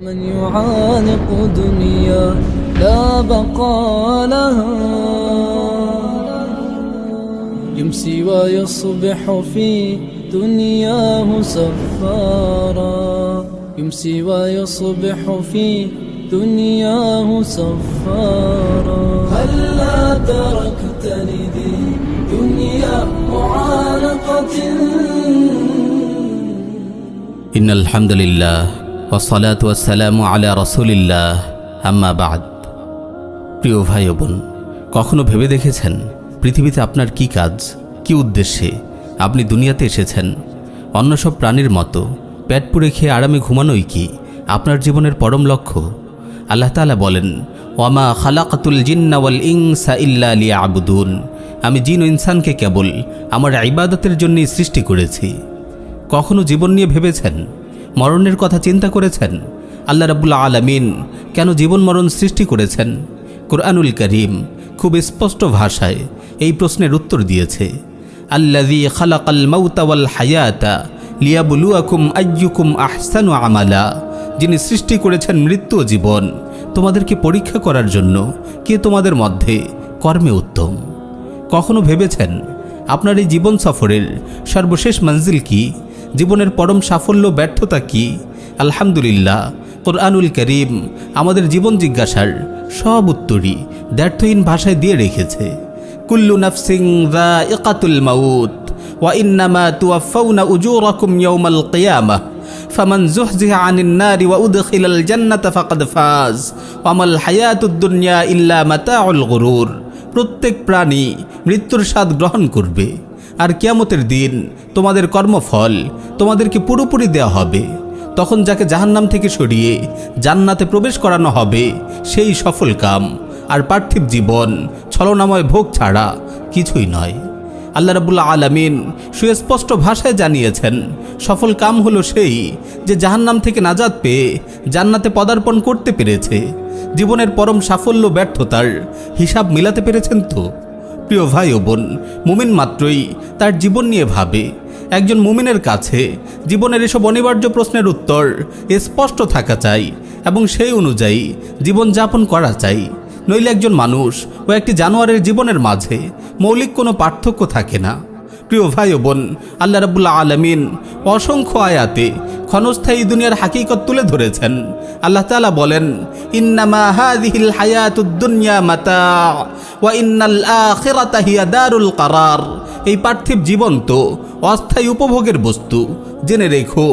من يعانق دنيا لا بقى لها يمسي ويصبح في دنياه سفارا يمسي ويصبح في دنياه سفارا هلا تركتني ذي دنيا معانقة إن الحمد لله والصلاة والسلام على رسول الله আম্মা বাদ। প্রিয় ভাই ও বোন, কখনো ভেবে দেখেছেন পৃথিবীতে আপনার কি কাজ, কি উদ্দেশ্যে আপনি দুনিয়াতে এসেছেন? অন্য সব প্রাণীর মতো পেট পুড়ে খেয়ে আরামে ঘুমানোই কি আপনার জীবনের পরম লক্ষ্য? আল্লাহ তাআলা বলেন, ওয়ামা খালাকাতুল জিন্না ওয়াল ইনসা ইল্লা লিয়াবুদুন, আমি জিন ও ইনসানকে কেবল আমার ইবাদতের জন্যই সৃষ্টি করেছি। কখনো জীবন নিয়ে ভেবেছেন? মরণের কথা চিন্তা করেছেন? আল্লাহ রাব্বুল আলামিন কেন জীবন মরণ সৃষ্টি করেছেন? কুরআনুল কারীম খুব স্পষ্ট ভাষায় এই প্রশ্নের উত্তর দিয়েছে। আল্লাযী খালাকাল মাউতা ওয়াল হায়াতা লিয়াবলুয়াকুম আইয়ুকুম আহসানু আমালা, যিনি সৃষ্টি করেছেন মৃত্যু ও জীবন তোমাদেরকে পরীক্ষা করার জন্য কে তোমাদের মধ্যে কর্মে উত্তম। কখনো ভেবেছেন আপনার এই জীবন সফরের সর্বশেষ মঞ্জিল কি? জীবনের পরম সাফল্য ব্যর্থতা কি? আলহামদুলিল্লাহ, কুরআনুল কারীম আমাদের জীবন জিজ্ঞাসার সব উত্তরই দ্ব্যর্থহীন ভাষায় দিয়ে রেখেছে। কুল্লু নাফসিন যায়িকাতুল মাউত ওয়া ইন্নামা তুওয়াফাউনা উজুরাকুম ইয়াওমাল কিয়ামাহ ফামান যুহজিহা আনিন নারি ওয়া উদখিলাল জান্নাতা ফাকাদ ফাজ ওয়া মাল হায়াতুদ দুনিয়া ইল্লা মাতাউল গুরুর। প্রত্যেক প্রাণী মৃত্যুর স্বাদ গ্রহণ করবে, আর কিয়ামতের দিন তোমাদের কর্মফল তোমাদেরকে পুরোপুরি দেওয়া হবে। তখন যাকে জাহান্নাম থেকে সরিয়ে জান্নাতে প্রবেশ করানো হবে সেই সফল কাম, আর পার্থিব জীবন ছলনাময় ভোগ ছাড়া কিছুই নয়। আল্লাহ রাব্বুল আলামিন সুস্পষ্ট ভাষায় জানিয়েছেন, সফল কাম হলো সেই যে জাহান্নাম থেকে নাজাত পেয়ে জান্নাতে পদার্পণ করতে পেরেছে। জীবনের পরম সাফল্য ব্যর্থতার হিসাব মিলাতে পেরেছেন তো? প্রিয় ভাই ও বোন, মুমিন মাত্রই তার জীবন নিয়ে ভাবে। একজন মুমিনের কাছে জীবনের এসব অনিবার্য প্রশ্নের উত্তর স্পষ্ট থাকা চাই এবং সেই অনুযায়ী জীবন যাপন করা চাই। নইলে একজন মানুষ ও একটি জানোয়ারের জীবনের মাঝে মৌলিক কোনো পার্থক্য থাকে না। প্রিয় ভাই ও বোন, আল্লাহ রাব্বুল আলামিন অসংখ্য আয়াতে ক্ষণস্থায়ী দুনিয়ার হাকিকত তুলে ধরেছেন। আল্লাহ তাআলা বলেন, ইন্নামা হাযিহিল হায়াতুদ দুনিয়া মাতা ওয়া ইন্নাল আখিরাতা হিয়া দারুল কারার। এই পার্থিব জীবন তো অস্থায়ী উপভোগের বস্তু, জেনে রেখো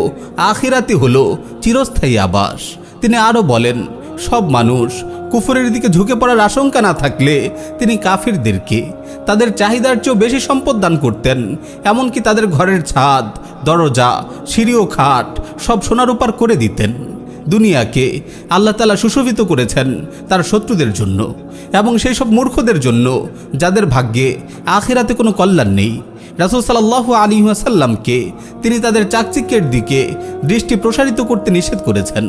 আখিরাতই হলো চিরস্থায়ী আবাস। তিনি আরও বলেন, সব মানুষ কুফরের দিকে ঝুঁকে পড়ার আশঙ্কা না থাকলে তিনি কাফিরদেরকে তাদের চাহিদার চেয়েও বেশি সম্পদ দান করতেন। এমনকি তাদের ঘরের ছাদ, দরজা, সিঁড়ি ও খাট সব সোনারূপার করে দিতেন। দুনিয়াকে আল্লাহ তাআলা সুশোভিত করেছেন তার শত্রুদের জন্য এবং সেই সব মূর্খদের জন্য যাদের ভাগ্যে আখিরাতে কোনো কল্যাণ নেই। রাসূল সাল্লাল্লাহু আলাইহি ওয়াসাল্লামকে তিনি তাদের চাকচিক্যের দিকে দৃষ্টি প্রসারিত করতে নিষেধ করেছেন।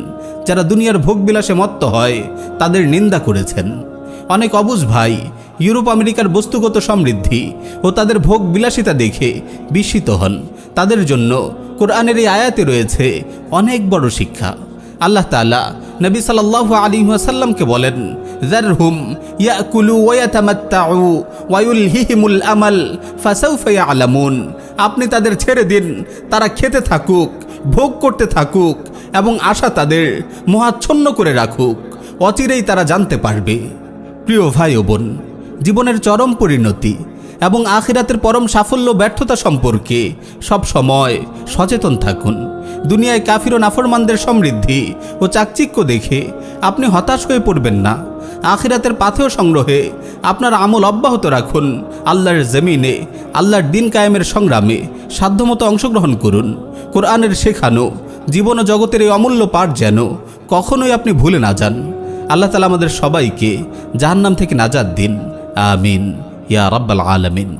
যারা দুনিয়ার ভোগবিলাসে মত্ত হয় তাদের নিন্দা করেছেন। অনেক অবুঝ ভাই ইউরোপ আমেরিকার বস্তুগত সমৃদ্ধি ও তাদের ভোগ বিলাসিতা দেখে বিস্মিত হন। তাদের জন্য কোরআনের এই আয়াতে রয়েছে অনেক বড় শিক্ষা। আল্লাহ তাআলা নবী সাল্লাল্লাহু আলাইহি ওয়াসাল্লামকে বলেন, যারহুম ইয়াকুলু ওয়া ইয়াতামাত্তাউ ওয়া ইউলহিহিমুল আমাল ফাসাউফা ইয়ালামুন। আপনি তাদের ছেড়ে দিন, তারা খেতে থাকুক, ভোগ করতে থাকুক এবং আশা তাদের মোহাচ্ছন্ন করে রাখুক, অচিরেই তারা জানতে পারবে। প্রিয় ভাই ও বোন, জীবনের চরম পরিণতি এবং আখিরাতের পরম সাফল্য ব্যর্থতা সম্পর্কে সব সময় সচেতন থাকুন। দুনিয়ায় কাফির ও নাফরমানদের সমৃদ্ধি ও চাকচিক্য দেখে আপনি হতাশ হয়ে পড়বেন না। আখিরাতের পাথেয় সংগ্রহে আপনার আমল অব্যাহত রাখুন। আল্লাহর জমিনে আল্লাহর দিন কায়েমের সংগ্রামে সাধ্যমতো অংশগ্রহণ করুন। কোরআনের শেখানো জীবন ও জগতের এই অমূল্য পাঠ যেন কখনোই আপনি ভুলে না যান। আল্লাহ তাআলা আমাদের সবাইকে জাহান্নাম থেকে নাজাত দিন। আমিন ইয়া রাব্বাল আলামিন।